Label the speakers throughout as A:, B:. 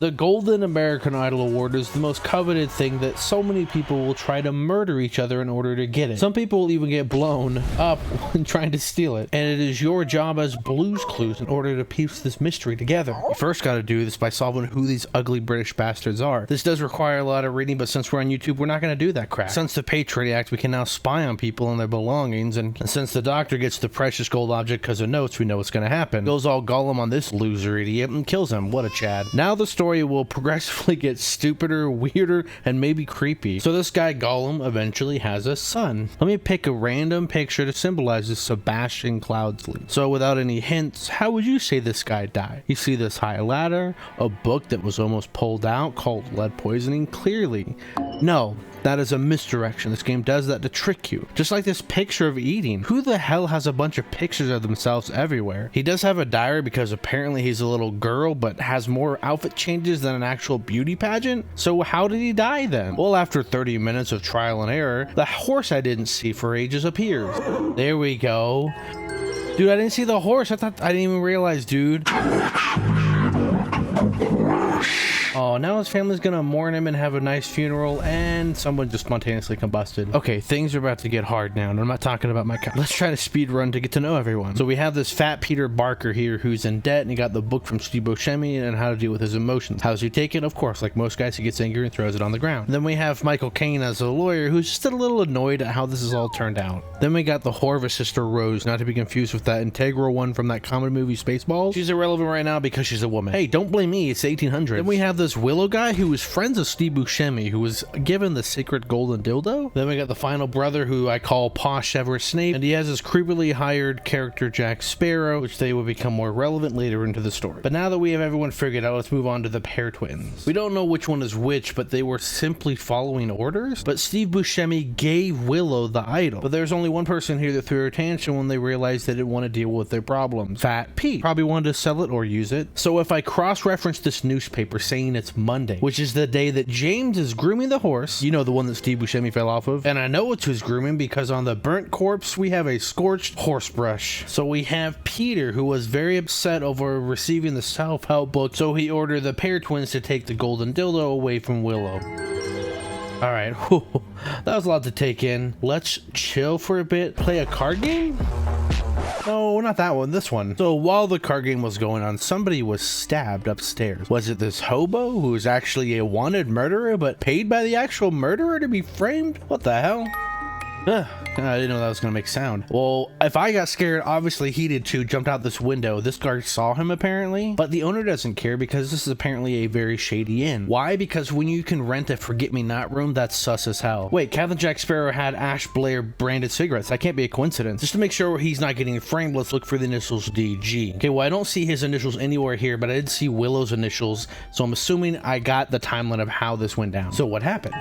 A: The Golden American Idol Award is the most coveted thing that so many people will try to murder each other in order to get it. Some people will even get blown up when trying to steal it. And it is your job as Blue's Clues in order to piece this mystery together. You first got to do this by solving who these ugly British bastards are. This does require a lot of reading, but since we're on YouTube, we're not going to do that crap. Since the Patriot Act, we can now spy on people and their belongings, and since the doctor gets the precious gold object because of notes, we know what's going to happen. Goes all Gollum on this loser idiot and kills him. What a Chad. Now the story will progressively get stupider, weirder, and maybe creepy. So this guy Gollum eventually has a son. Let me pick a random picture to symbolize this Sebastian Cloudsley. So without any hints, how would you say this guy died? You see this high ladder, a book that was almost pulled out called Lead Poisoning? Clearly. No. That is a misdirection. This game does that to trick you. Just like this picture of eating. Who the hell has a bunch of pictures of themselves everywhere? He does have a diary because apparently he's a little girl, but has more outfit changes than an actual beauty pageant. So how did he die then? Well, after 30 minutes of trial and error, the horse I didn't see for ages appears. There we go. Dude, I didn't see the horse. I didn't even realize, dude. Oh, now his family's gonna mourn him and have a nice funeral, and someone just spontaneously combusted. Okay, things are about to get hard now, and I'm not talking about my Let's try to speed run to get to know everyone. So we have this fat Peter Barker here who's in debt, and he got the book from Steve Buscemi and how to deal with his emotions. How does he take it? Of course, like most guys, he gets angry and throws it on the ground. And then we have Michael Caine as a lawyer who's just a little annoyed at how this has all turned out. Then we got the whore of a sister Rose, not to be confused with that integral one from that comedy movie Spaceballs. She's irrelevant right now because she's a woman. Hey, don't blame me, it's 1800. Then we have this Willow guy who was friends of Steve Buscemi, who was given the secret golden dildo. Then we got the final brother who I call Posh Severus Snape, and he has his creepily hired character Jack Sparrow, which they will become more relevant later into the story. But now that we have everyone figured out, let's move on to the pair twins. We don't know which one is which, but they were simply following orders. But Steve Buscemi gave Willow the idol. But there's only one person here that threw her tantrum when they realized they didn't want to deal with their problems. Fat Pete probably wanted to sell it or use it. So if I cross-reference this newspaper saying it's Monday, which is the day that James is grooming the horse, you know, the one that Steve Buscemi fell off of, and I know it's who's grooming because on the burnt corpse we have a scorched horse brush. So we have Peter, who was very upset over receiving the self-help book, so he ordered the pair twins to take the golden dildo away from Willow. All right, that was a lot to take in. Let's chill for a bit, play a card game? No, not that one, this one. So while the card game was going on, somebody was stabbed upstairs. Was it this hobo who is actually a wanted murderer but paid by the actual murderer to be framed? What the hell? I didn't know that was gonna make sound. Well, if I got scared, obviously he did too, jumped out this window. This guard saw him apparently, but the owner doesn't care because this is apparently a very shady inn. Why? Because when you can rent a forget-me-not room, that's sus as hell. Wait, Captain Jack Sparrow had Ash Blair branded cigarettes. That can't be a coincidence. Just to make sure he's not getting framed, let's look for the initials DG. Okay, well, I don't see his initials anywhere here, but I did see Willow's initials, so I'm assuming I got the timeline of how this went down. So what happened?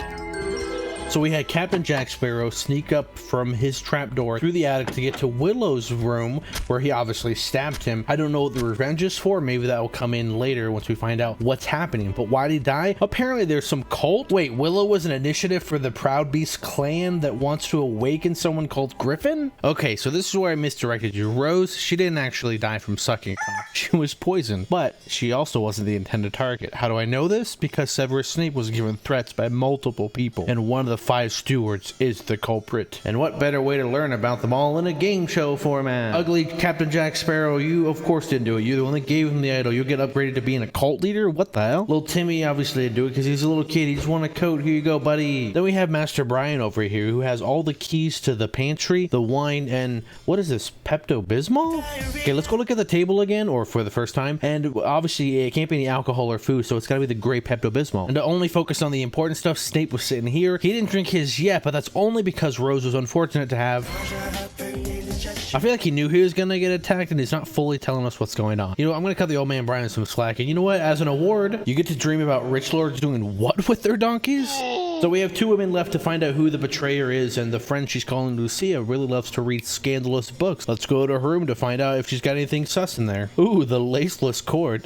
A: So we had Captain Jack Sparrow sneak up from his trapdoor through the attic to get to Willow's room, where he obviously stabbed him. I don't know what the revenge is for. Maybe that will come in later once we find out what's happening. But why did he die? Apparently there's some cult. Wait, Willow was an initiative for the Proud Beast clan that wants to awaken someone called Griffin? Okay, so this is where I misdirected you. Rose, she didn't actually die from sucking cock. She was poisoned, but she also wasn't the intended target. How do I know this? Because Severus Snape was given threats by multiple people, and one of the 5 stewards is the culprit. And what better way to learn about them all in a game show format? Ugly Captain Jack Sparrow, you of course didn't do it. You're the one that gave him the idol. You'll get upgraded to being a cult leader? What the hell? Little Timmy obviously didn't do it because he's a little kid. He just won a coat. Here you go, buddy. Then we have Master Brian over here who has all the keys to the pantry, the wine, and what is this? Pepto-Bismol? Okay, let's go look at the table again, or for the first time. And obviously it can't be any alcohol or food, so it's gotta be the gray Pepto-Bismol. And to only focus on the important stuff, Snape was sitting here. He didn't drink his yet, but that's only because Rose was unfortunate to have. I feel like he knew he was gonna get attacked and he's not fully telling us what's going on. You know, I'm gonna cut the old man Brian some slack, and you know what? As an award, you get to dream about rich lords doing what with their donkeys? So we have 2 women left to find out who the betrayer is, and the friend she's calling Lucia really loves to read scandalous books. Let's go to her room to find out if she's got anything sus in there. Ooh, the laceless cord.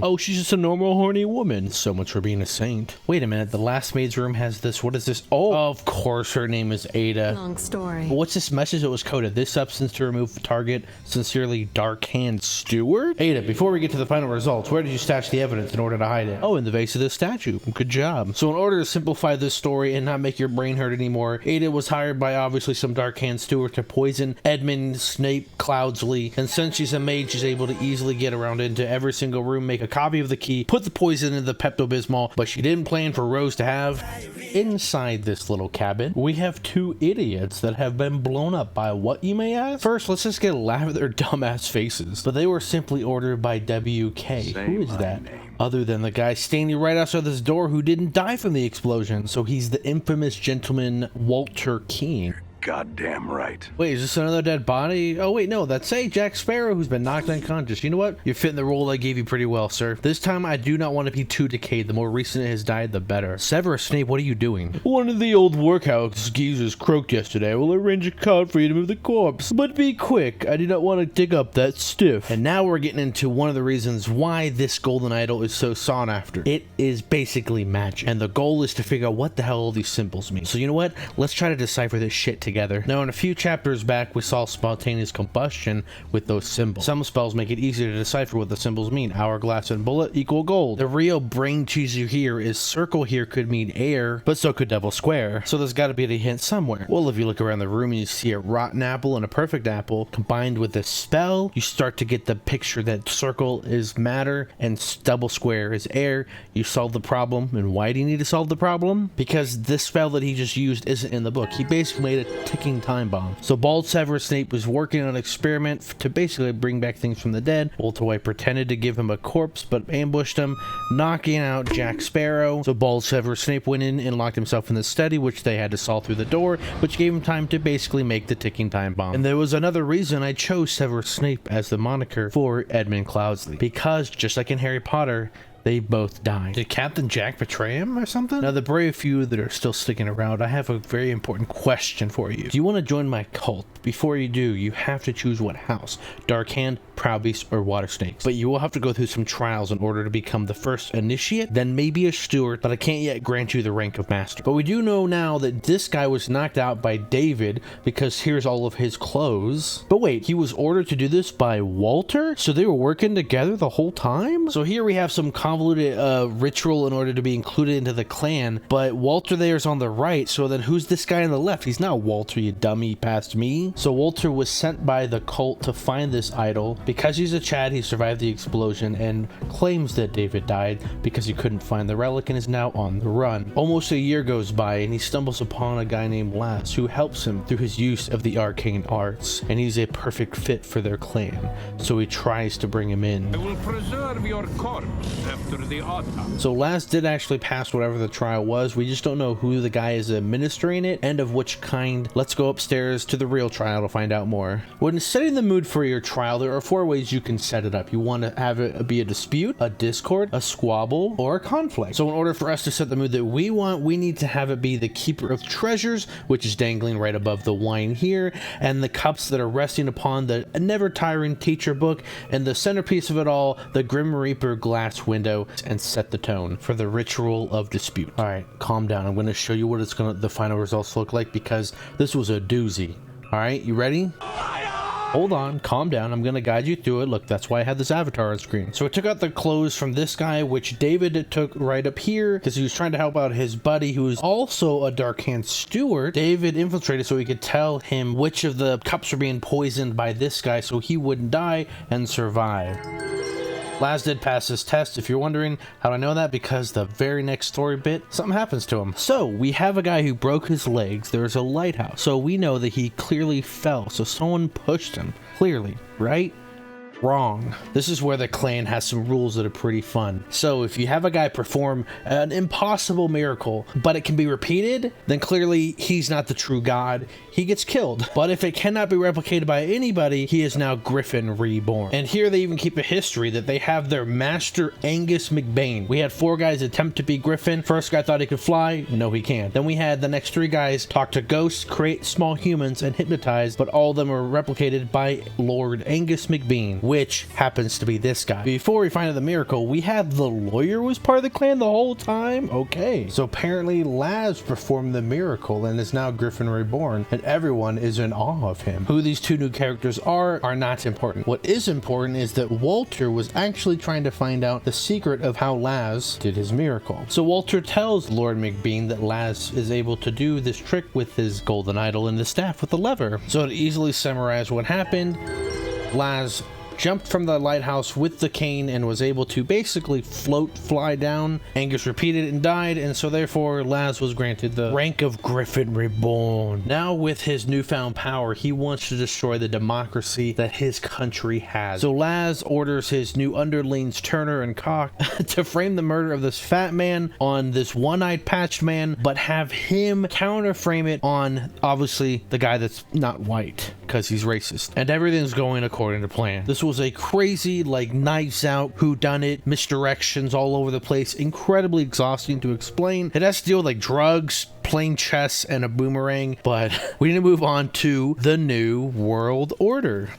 A: Oh, she's just a normal horny woman. So much for being a saint. Wait a minute, the last maid's room has this. What is this? Oh, of course her name is Ada.
B: Long story.
A: What's this message that was coded? This substance to remove target. Sincerely, Dark Hand Steward? Ada, before we get to the final results, where did you stash the evidence in order to hide it? Oh, in the vase of this statue. Good job. So in order to simplify this story and not make your brain hurt anymore, Ada was hired by obviously some Dark Hand Steward to poison Edmund Snape Cloudsley, and since she's a maid, she's able to easily get around into every single room, make a copy of the key, put the poison in the Pepto-Bismol, but she didn't plan for Rose to have. Inside this little cabin, we have 2 idiots that have been blown up by what, you may ask? First, let's just get a laugh at their dumbass faces, but they were simply ordered by WK. Who is that? Other than the guy standing right outside this door who didn't die from the explosion, so he's the infamous gentleman Walter King.
C: Goddamn right.
A: Wait, is this another dead body? Oh wait, no, that's Jack Sparrow who's been knocked unconscious. You know what? You're fitting the role I gave you pretty well, sir. This time I do not want to be too decayed. The more recent it has died, the better. Severus Snape, what are you doing? One of the old workhouse geezers croaked yesterday. I will arrange a cart for you to move the corpse. But be quick, I do not want to dig up that stiff. And now we're getting into one of the reasons why this golden idol is so sought after. It is basically magic. And the goal is to figure out what the hell all these symbols mean. So you know what? Let's try to decipher this shit together. Now, in a few chapters back, we saw spontaneous combustion with those symbols. Some spells make it easier to decipher what the symbols mean. Hourglass and bullet equal gold. The real brain teaser here is circle here could mean air, but so could double square. So there's got to be a hint somewhere. Well, if you look around the room and you see a rotten apple and a perfect apple combined with a spell, you start to get the picture that circle is matter and double square is air. You solve the problem. And why do you need to solve the problem? Because this spell that he just used isn't in the book. He basically made a ticking time bomb. So bald Severus Snape was working on an experiment to basically bring back things from the dead. Walter White pretended to give him a corpse but ambushed him, knocking out Jack Sparrow. So bald Severus Snape went in and locked himself in the study, which they had to saw through the door, which gave him time to basically make the ticking time bomb. And there was another reason I chose Severus Snape as the moniker for Edmund Cloudsley, because just like in Harry Potter, they both died. Did Captain Jack betray him or something? Now, the brave few that are still sticking around, I have a very important question for you. Do you want to join my cult? Before you do, you have to choose what house. Dark Hand, Proud Beast, or Water Snakes. But you will have to go through some trials in order to become the first initiate, then maybe a steward, but I can't yet grant you the rank of master. But we do know now that this guy was knocked out by David, because here's all of his clothes. But wait, he was ordered to do this by Walter? So they were working together the whole time? So here we have some convoluted ritual in order to be included into the clan, but Walter there's on the right, so then who's this guy on the left? He's not Walter, you dummy, past me. So Walter was sent by the cult to find this idol. Because he's a Chad, he survived the explosion and claims that David died because he couldn't find the relic and is now on the run. Almost a year goes by and he stumbles upon a guy named Lass who helps him through his use of the arcane arts, and he's a perfect fit for their clan, so he tries to bring him in.
D: I will preserve your corpse after the autopsy.
A: So Lass did actually pass whatever the trial was. We just don't know who the guy is administering it and of which kind. Let's go upstairs to the real trial to find out more. When setting the mood for your trial, there are 4 ways you can set it up. You want to have it be a dispute, a discord, a squabble, or a conflict. So in order for us to set the mood that we want, we need to have it be the Keeper of Treasures, which is dangling right above the wine here, and the cups that are resting upon the never tiring teacher book, and the centerpiece of it all, the Grim Reaper glass window, and set the tone for the ritual of dispute. All right, calm down. I'm going to show you what the final results look like, because this was a doozy. All right, you ready? Hold on, calm down. I'm going to guide you through it. Look, that's why I had this avatar on screen. So I took out the clothes from this guy, which David took right up here because he was trying to help out his buddy, who is also a Dark Hand steward. David infiltrated so he could tell him which of the cups were being poisoned by this guy so he wouldn't die and survive. Laz did pass his test. If you're wondering how I know that, because the very next story bit, something happens to him. So we have a guy who broke his legs. There's a lighthouse. So we know that he clearly fell. So someone pushed him. Clearly, right? Wrong. This is where the clan has some rules that are pretty fun. So if you have a guy perform an impossible miracle, but it can be repeated, then clearly he's not the true god. He gets killed. But if it cannot be replicated by anybody, he is now Griffin reborn. And here they even keep a history that they have their master Angus McBain. We had 4 guys attempt to be Griffin. First guy thought he could fly. No, he can't. Then we had the next 3 guys talk to ghosts, create small humans, and hypnotize, but all of them are replicated by Lord Angus McBain, which happens to be this guy. Before we find out the miracle, we had the lawyer was part of the clan the whole time? Okay. So apparently Laz performed the miracle and is now Griffin reborn, and everyone is in awe of him. Who these 2 new characters are not important. What is important is that Walter was actually trying to find out the secret of how Laz did his miracle. So Walter tells Lord McBain that Laz is able to do this trick with his golden idol and the staff with the lever. So to easily summarize what happened, Laz jumped from the lighthouse with the cane and was able to basically fly down. Angus repeated it and died, and so therefore Laz was granted the rank of Griffin Reborn. Now with his newfound power, he wants to destroy the democracy that his country has. So Laz orders his new underlings Turner and Cock to frame the murder of this fat man on this one-eyed patched man, but have him counter frame it on obviously the guy that's not white because he's racist. And everything's going according to plan. This was a crazy, like, knives out, whodunit, misdirections all over the place, incredibly exhausting to explain. It has to deal with like drugs, playing chess, and a boomerang, but we need to move on to the New World Order.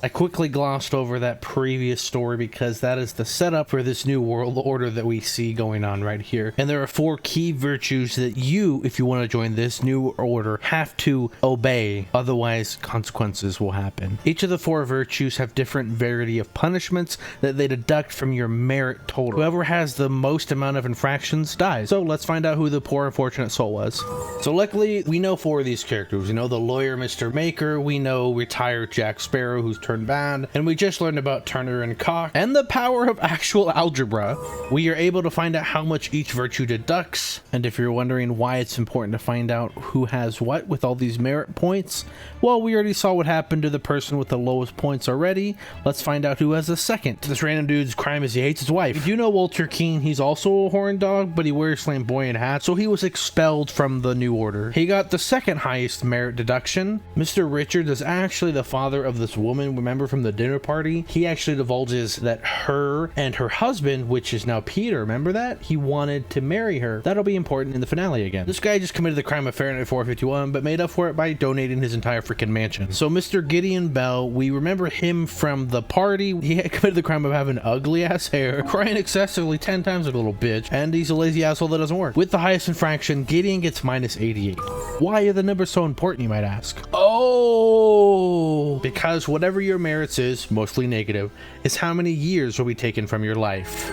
A: I quickly glossed over that previous story because that is the setup for this new world order that we see going on right here. And there are 4 key virtues that you, if you want to join this new order, have to obey. Otherwise, consequences will happen. Each of the 4 virtues have different variety of punishments that they deduct from your merit total. Whoever has the most amount of infractions dies. So let's find out who the poor unfortunate soul was. So luckily, we know 4 of these characters. We know the lawyer, Mr. Maker. We know retired Jack Sparrow, who's turned bad, and we just learned about Turner and Cock and the power of actual algebra. We are able to find out how much each virtue deducts, and if you're wondering why it's important to find out who has what with all these merit points, well, we already saw what happened to the person with the lowest points already. Let's find out who has a second. This random dude's crime is he hates his wife. If you know Walter Keane, he's also a horn dog, but he wears flamboyant hats, so he was expelled from the New Order. He got the second highest merit deduction. Mr. Richards is actually the father of this woman, remember, from the dinner party. He actually divulges that her and her husband, which is now Peter, remember that? He wanted to marry her. That'll be important in the finale again. This guy just committed the crime of Fahrenheit 451, but made up for it by donating his entire freaking mansion. So Mr. Gideon Bell, we remember him from the party. He had committed the crime of having ugly ass hair, crying excessively 10 times like a little bitch, and he's a lazy asshole that doesn't work. With the highest infraction, Gideon gets minus 88. Why are the numbers so important, you might ask? Oh, because whatever your merits is, mostly negative, is how many years will be taken from your life.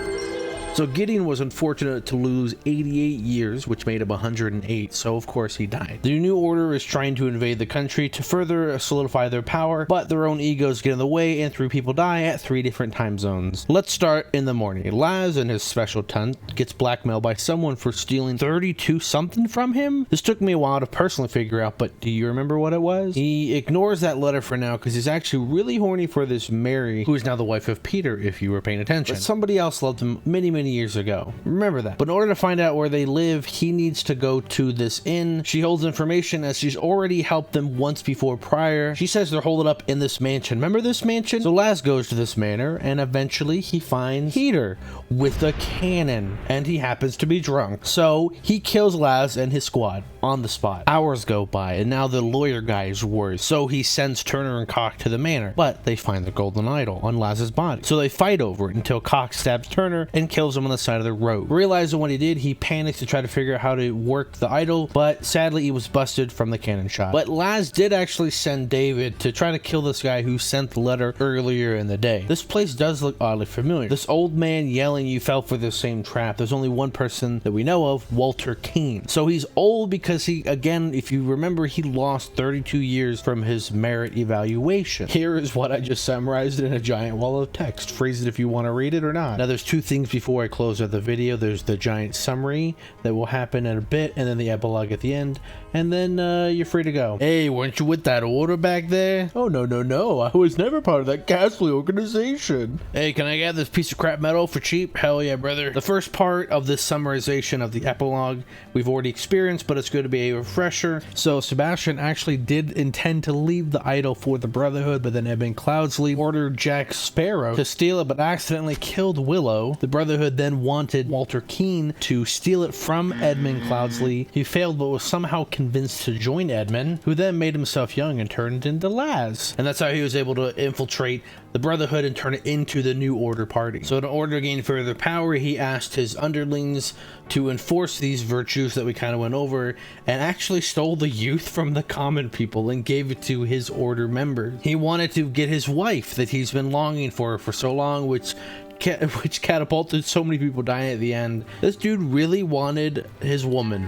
A: So Gideon was unfortunate to lose 88 years, which made him 108, so of course he died. The New Order is trying to invade the country to further solidify their power, but their own egos get in the way and 3 people die at 3 different time zones. Let's start in the morning. Laz and his special ton gets blackmailed by someone for stealing 32 something from him. This took me a while to personally figure out, but do you remember what it was? He ignores that letter for now because he's actually really horny for this Mary, who is now the wife of Peter, if you were paying attention. But somebody else loved him many years ago. Remember that. But in order to find out where they live, he needs to go to this inn. She holds information as she's already helped them once before prior. She says they're holed up in this mansion. Remember this mansion? So Laz goes to this manor, and eventually he finds Peter with a cannon, and he happens to be drunk. So he kills Laz and his squad on the spot. Hours go by, and now the lawyer guy is worried. So he sends Turner and Cock to the manor, but they find the golden idol on Laz's body. So they fight over it until Cock stabs Turner and kills him on the side of the road. Realizing what he did, he panics to try to figure out how to work the idol, but sadly he was busted from the cannon shot. But Laz did actually send David to try to kill this guy who sent the letter earlier in the day. This place does look oddly familiar. This old man yelling you fell for the same trap. There's only one person that we know of, Walter Keane. So he's old because he, again, if you remember, he lost 32 years from his merit evaluation. Here is what I just summarized in a giant wall of text. Freeze it if you want to read it or not. Now there's 2 things before before I close out the video, there's the giant summary that will happen in a bit, and then the epilogue at the end, and then you're free to go. Hey, weren't you with that order back there? Oh, no, I was never part of that ghastly organization. Hey, can I get this piece of crap metal for cheap? Hell yeah, brother. The first part of this summarization of the epilogue we've already experienced, but it's going to be a refresher. So Sebastian actually did intend to leave the idol for the Brotherhood, but then Edmund Cloudsley ordered Jack Sparrow to steal it, but accidentally killed Willow. The Brotherhood then wanted Walter Keane to steal it from Edmund Cloudsley. He failed, but was somehow convinced to join Edmund, who then made himself young and turned into Laz. And that's how he was able to infiltrate the Brotherhood and turn it into the New Order party. So in order to gain further power, he asked his underlings to enforce these virtues that we kind of went over, and actually stole the youth from the common people and gave it to his order members. He wanted to get his wife that he's been longing for so long, which catapulted so many people dying at the end. This dude really wanted his woman.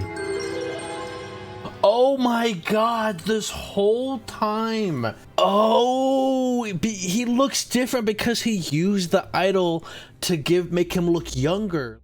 A: Oh my god, this whole time. Oh, he looks different because he used the idol to make him look younger.